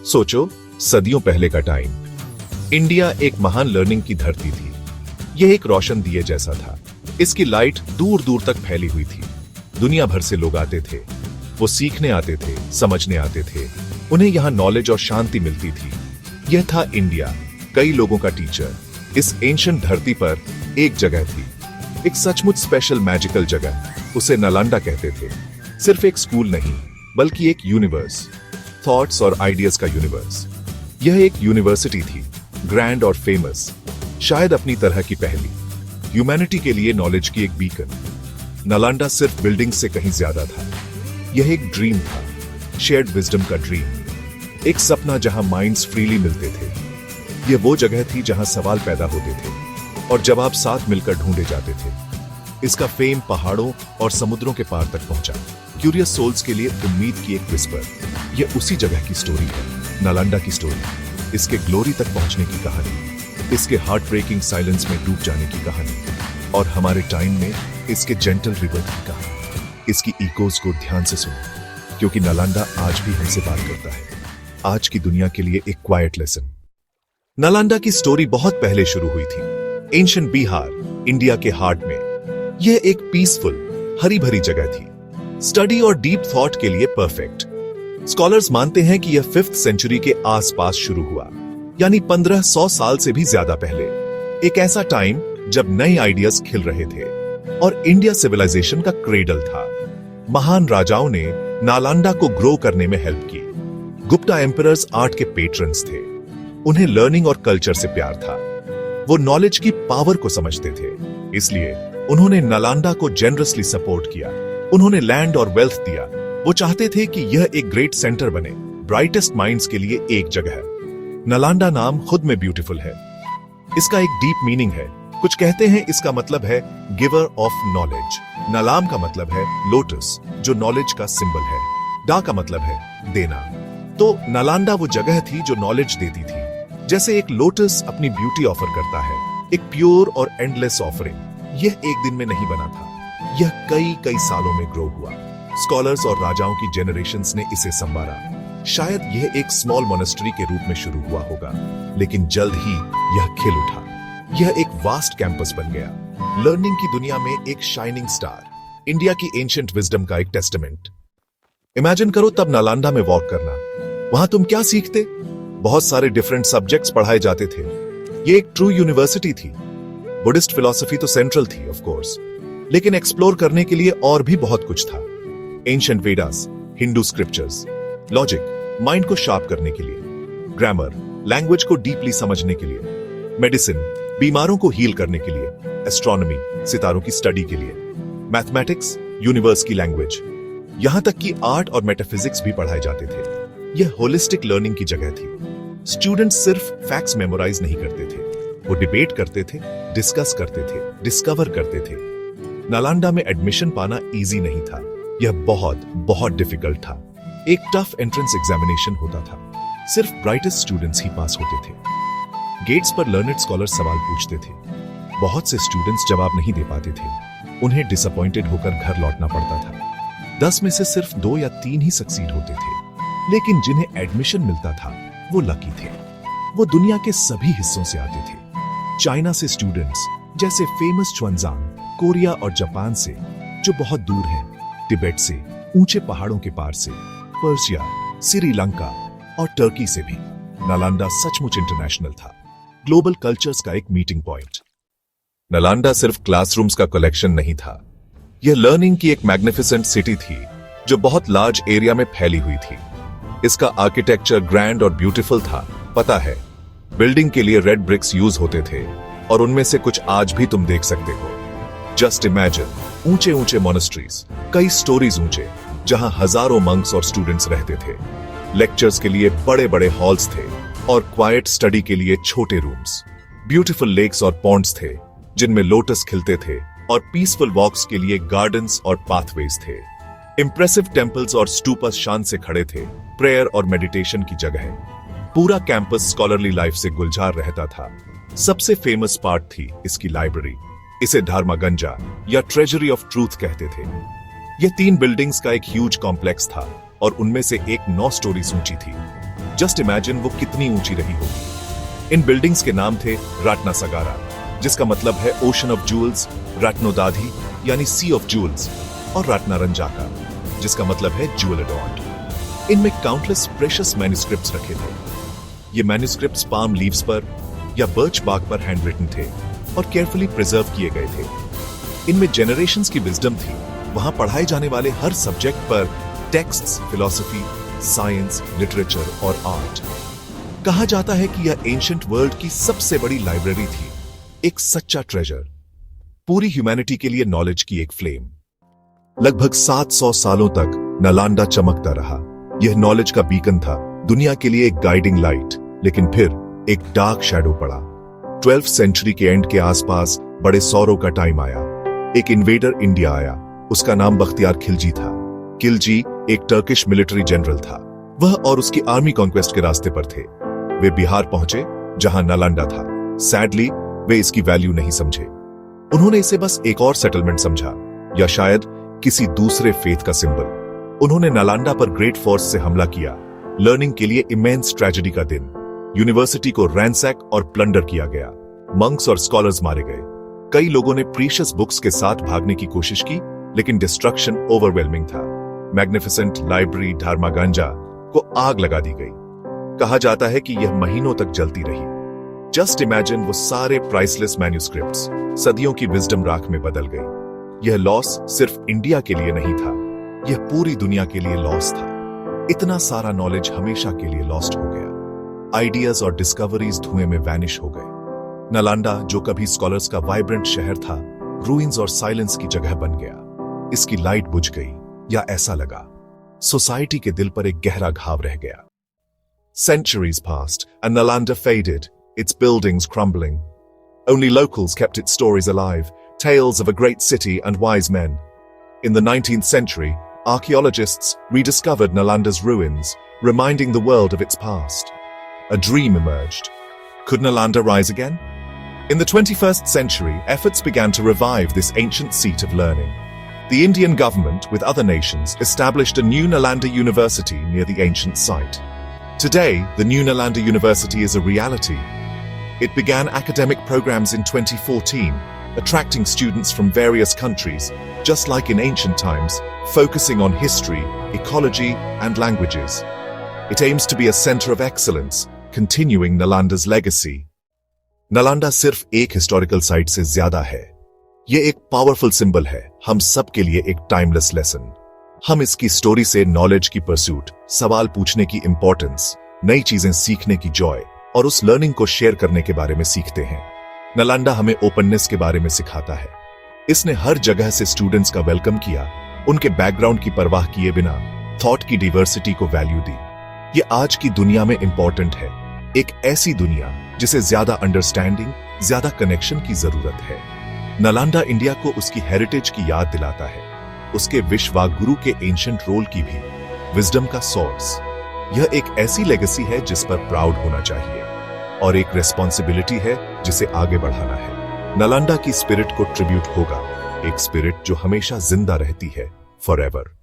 सोचो, सदियों पहले का टाइम। इंडिया एक महान लर्निंग की धरती थी। यह एक रोशन दिए जैसा था। इसकी लाइट दूर दूर तक फैली हुई थी। दुनिया भर से लोग आते थे। वो सीखने आते थे, समझने आते थे। उन्हें यहाँ नॉलेज और शांति मिलती थी। यह था इंडिया, कई लोगों का टीचर। इस एंशिएंट धरती पर एक जगह थी, एक सचमुच स्पेशल मैजिकल जगह। उसे नालंदा कहते थे। सिर्फ एक स्कूल नहीं, बल्कि एक यूनिवर्स, थॉट्स और आइडियाज का यूनिवर्स। यह एक यूनिवर्सिटी थी, ग्रैंड और फेमस, शायद अपनी तरह की पहली। ह्यूमैनिटी के लिए नॉलेज की एक बीकन। नालंदा सिर्फ बिल्डिंग से कहीं ज्यादा था। यह एक ड्रीम था, शेयर्ड विजडम का ड्रीम। एक सपना जहां माइंड्स फ्रीली मिलते थे। यह वो जगह थी जहां सवाल पैदा होते थे और जवाब साथ मिलकर ढूंढे जाते थे। इसका फेम पहाड़ों और समुद्रों के पार तक पहुंचा। क्यूरियस सोल्स के लिए उम्मीद की एक विस्पर। यह उसी जगह की स्टोरी है, नालंदा की स्टोरी। इसके ग्लोरी तक पहुंचने की कहानी, इसके हार्ट ब्रेकिंग साइलेंस में डूब जाने की कहानी, और हमारे टाइम में इसके जेंटल रिबर्थ की कहानी। इसकी इकोज को ध्यान से सुनो, क्योंकि नालंदा आज भी हमसे बात करता है। आज की दुनिया के लिए एक क्वाइट लेसन। नालंदा की स्टोरी बहुत पहले शुरू हुई थी, एंशिएंट बिहार, इंडिया के हार्ट में। यह एक पीसफुल, हरी भरी जगह थी, स्टडी और डीप थॉट के लिए परफेक्ट। स्कॉलर्स मानते हैं कि यह 5th सेंचुरी के आसपास शुरू हुआ, यानी 1500 साल से भी ज्यादा पहले। एक ऐसा टाइम जब नए आइडियाज खिल रहे थे और इंडिया सिविलाइजेशन का क्रेडल था। महान राजाओं ने नालंदा को ग्रो करने में हेल्प की। गुप्ता एम्परर्स आर्ट के पेट्रन्स थे। उन्हें लर्निंग और कल्चर से प्यार था। वो नॉलेज की पावर को समझते थे, इसलिए उन्होंने नालंदा को जेनरसली सपोर्ट किया। उन्होंने लैंड और वेल्थ दिया। वो चाहते थे कि यह एक ग्रेट सेंटर बने, ब्राइटेस्ट माइंड्स के लिए एक जगह। नालंदा नाम खुद में ब्यूटीफुल है। इसका एक डीप मीनिंग है। कुछ कहते हैं इसका मतलब है गिवर ऑफ नॉलेज। नालाम का मतलब है लोटस, जो नॉलेज का सिंबल है। डा का मतलब है देना। तो नालंदा वो जगह थी जो नॉलेज देती थी। जैसे एक लोटस अपनी ब्यूटी ऑफर करता है, एक प्योर और एंडलेस ऑफरिंग। यह एक दिन में नहीं बना था, यह कई कई सालों में ग्रो हुआ। स्कॉलर्स और राजाओं की जेनरेशंस ने इसे संवारा। शायद यह एक स्मॉल मोनेस्ट्री के रूप में शुरू हुआ होगा, लेकिन जल्द ही यह खिल उठा। यह एक वास्ट कैंपस बन गया, लर्निंग की दुनिया में एक शाइनिंग स्टार, इंडिया की एंशिएंट विजडम का एक टेस्टामेंट। इमेजिन करो तब नालंदा में वॉक करना। वहां तुम क्या सीखते? बहुत सारे डिफरेंट सब्जेक्ट्स पढ़ाए जाते थे। यह एक ट्रू यूनिवर्सिटी थी। बुद्धिस्ट फिलॉसफी तो सेंट्रल थी ऑफ कोर्स, लेकिन एक्सप्लोर करने के लिए और भी बहुत कुछ था। Ancient Vedas, Hindu scriptures, logic, mind को शार्प करने के लिए, ग्रामर, लैंग्वेज को डीपली समझने के लिए, मेडिसिन, बीमारों को हील करने के लिए, एस्ट्रोनॉमी, सितारों की स्टडी के लिए, मैथमेटिक्स, यूनिवर्स की लैंग्वेज, यहां तक कि आर्ट और मेटाफिजिक्स भी पढ़ाए जाते थे। यह होलिस्टिक लर्निंग की जगह थी। स्टूडेंट्स सिर्फ फैक्ट्स मेमोराइज नहीं करते थे, वो डिबेट करते थे, डिस्कस करते थे, डिस्कवर करते थे। नालंदा में एडमिशन पाना इजी नहीं था, यह बहुत बहुत डिफिकल्ट था। एक टफ एंट्रेंस एग्जामिनेशन होता था, सिर्फ ब्राइटेस्ट स्टूडेंट्स ही पास होते थे। गेट्स पर लर्नेड स्कॉलर्स सवाल पूछते थे। बहुत से स्टूडेंट्स जवाब नहीं दे पाते थे। उन्हें डिसअपॉइंटेड होकर घर लौटना पड़ता था। 10 में से सिर्फ 2 या 3 ही सक्सीड होते थे, लेकिन जिन्हें एडमिशन मिलता था वो लकी थे। वो दुनिया के सभी हिस्सों से आते थे। चाइना से स्टूडेंट्स, जैसे फेमस च्वनजांग, कोरिया और जापान से, जो बहुत दूर है, तिब्बत से, ऊंचे पहाड़ों के पार से, पर्शिया, श्रीलंका और टर्की से भी। नालंदा सचमुच इंटरनेशनल था, ग्लोबल कल्चर्स का एक मीटिंग पॉइंट। नालंदा सिर्फ क्लासरूम्स का कलेक्शन नहीं था, यह लर्निंग की एक मैग्निफिसेंट सिटी थी जो बहुत लार्ज एरिया में फैली हुई थी। इसका आर्किटेक्चर ग्रैंड और ब्यूटीफुल था। पता है, बिल्डिंग के लिए रेड ब्रिक्स यूज होते थे और उनमें से कुछ आज भी तुम देख सकते हो। जस्ट इमेजिन, ऊंचे ऊंचे मोनेस्ट्रीज, कई स्टोरीज ऊंचे, जहां हजारों मंक्स और स्टूडेंट्स रहते थे। लेक्चर्स के लिए बड़े बड़े हॉल्स थे और क्वाइट स्टडी के लिए छोटे रूम्स। ब्यूटीफुल लेक्स और पॉन्ड्स थे जिनमें लोटस खिलते थे, और पीसफुल वॉक्स के लिए गार्डन्स और पाथवेज थे। इंप्रेसिव टेम्पल्स और स्टूपस शान से खड़े थे, प्रेयर और मेडिटेशन की जगह। पूरा कैंपस स्कॉलरली लाइफ से गुलजार रहता था। सबसे फेमस पार्ट थी इसकी लाइब्रेरी। इसे धर्मागंजा या ट्रेजरी ऑफ ट्रूथ कहते थे। यह 3 बिल्डिंग्स का एक ह्यूज कॉम्प्लेक्स था और उनमें से एक 9 स्टोरीज ऊंची थी। जस्ट इमेजिन वो कितनी ऊंची रही होगी। इन बिल्डिंग्स के नाम थे राटनासागारा, जिसका मतलब है ओशन ऑफ जूल्स, रत्नोदाधी यानी सी ऑफ जूल्स, और रत्नारंजाका, जिसका मतलब है ज्वेल अडॉर्न्ड। इनमें काउंटलेस प्रेशियस मैन्युस्क्रिप्ट्स रखे थे। ये मैन्युस्क्रिप्ट्स पाम लीव्स पर या बर्च बार्क पर हैंड रिटन थे और केयरफुली प्रिजर्व किए गए थे। इनमें जेनरेशंस की विजडम थी। वहां पढ़ाए जाने वाले हर सब्जेक्ट पर टेक्स्ट्स, फिलॉसफी, साइंस, लिटरेचर और आर्ट। कहा जाता है कि यह एंशिएंट वर्ल्ड की सबसे बड़ी लाइब्रेरी थी, एक सच्चा ट्रेजर, पूरी ह्यूमैनिटी के लिए नॉलेज की एक फ्लेम। लगभग 700 सालों तक नालंदा चमकता रहा। यह नॉलेज का बीकन था, दुनिया के लिए एक गाइडिंग लाइट। लेकिन फिर एक डार्क शैडो पड़ा। 12th सेंचुरी के एंड के आसपास बड़े सौरों का टाइम आया। एक इन्वेडर इंडिया आया। उसका नाम बख्तियार खिलजी था। खिलजी एक टर्किश मिलिट्री जनरल था। वह और उसकी आर्मी कॉन्क्वेस्ट के रास्ते पर थे। वे बिहार पहुंचे, जहां नालंदा था। सैडली वे इसकी वैल्यू नहीं समझे। उन्होंने इसे बस एक और सेटलमेंट समझा, या शायद किसी दूसरे फेथ का सिंबल। उन्होंने नालंदा पर ग्रेट फोर्स से हमला किया। लर्निंग के लिए इमेंस ट्रेजेडी का दिन। यूनिवर्सिटी को रैंसैक और प्लंडर किया गया। मंक्स और स्कॉलर्स मारे गए। कई लोगों ने प्रीशियस बुक्स के साथ भागने की कोशिश की, लेकिन डिस्ट्रक्शन ओवरवेलमिंग था। मैग्निफिसेंट लाइब्रेरी धर्मागंजा को आग लगा दी गई। कहा जाता है कि यह महीनों तक जलती रही। जस्ट इमेजिन वो सारे प्राइसलेस मैन्युस्क्रिप्ट्स, सदियों की विजडम राख में बदल गई। यह लॉस सिर्फ इंडिया के लिए नहीं था, यह पूरी दुनिया के लिए लॉस था। इतना सारा नॉलेज हमेशा के लिए लॉस्ट हो गया। आइडियाज और डिस्कवरीज धुएं में वैनिश हो गए। नालंदा, जो कभी स्कॉलर्स का वाइब्रेंट शहर था, रूइंस और साइलेंस की जगह बन गया। इसकी लाइट बुझ गई, या ऐसा लगा। सोसाइटी के दिल पर एक गहरा घाव रह गया। Centuries passed and Nalanda faded, its buildings crumbling. Only locals kept its stories alive, tales of a great city and wise men. In the 19th century, archaeologists rediscovered Nalanda's ruins, reminding the world of its past. A dream emerged. Could Nalanda rise again? In the 21st century, efforts began to revive this ancient seat of learning. The Indian government, with other nations, established a new Nalanda University near the ancient site. Today, the new Nalanda University is a reality. It began academic programs in 2014, attracting students from various countries, just like in ancient times, focusing on history, ecology, and languages. It aims to be a center of excellence, continuing Nalanda's legacy. Nalanda सिर्फ एक historical site से ज्यादा है। ये एक powerful symbol है, हम सब के लिए एक टाइमलेस लेसन। हम इसकी स्टोरी से नॉलेज की परसूट, सवाल पूछने की इंपॉर्टेंस, नई चीजें सीखने की जॉय और उस लर्निंग को शेयर करने के बारे में सीखते हैं। नालंदा हमें ओपननेस के बारे में सिखाता है। इसने हर जगह से स्टूडेंट्स का वेलकम किया, उनके बैकग्राउंड की परवाह किए बिना थॉट की डाइवर्सिटी को वैल्यू दी। ये आज की दुनिया में इंपॉर्टेंट है, एक ऐसी दुनिया जिसे ज्यादा अंडरस्टैंडिंग, ज्यादा कनेक्शन की जरूरत है। नालंदा इंडिया को उसकी हेरिटेज की याद दिलाता है, उसके विश्वगुरु के एंशिएंट रोल की भी, विजडम का सोर्स। यह एक ऐसी लेगेसी है जिस पर प्राउड होना चाहिए, और एक रेस्पॉन्सिबिलिटी है जिसे आगे बढ़ाना है। नालंदा की स्पिरिट को ट्रिब्यूट होगा, एक स्पिरिट जो हमेशा जिंदा रहती है, फॉरएवर।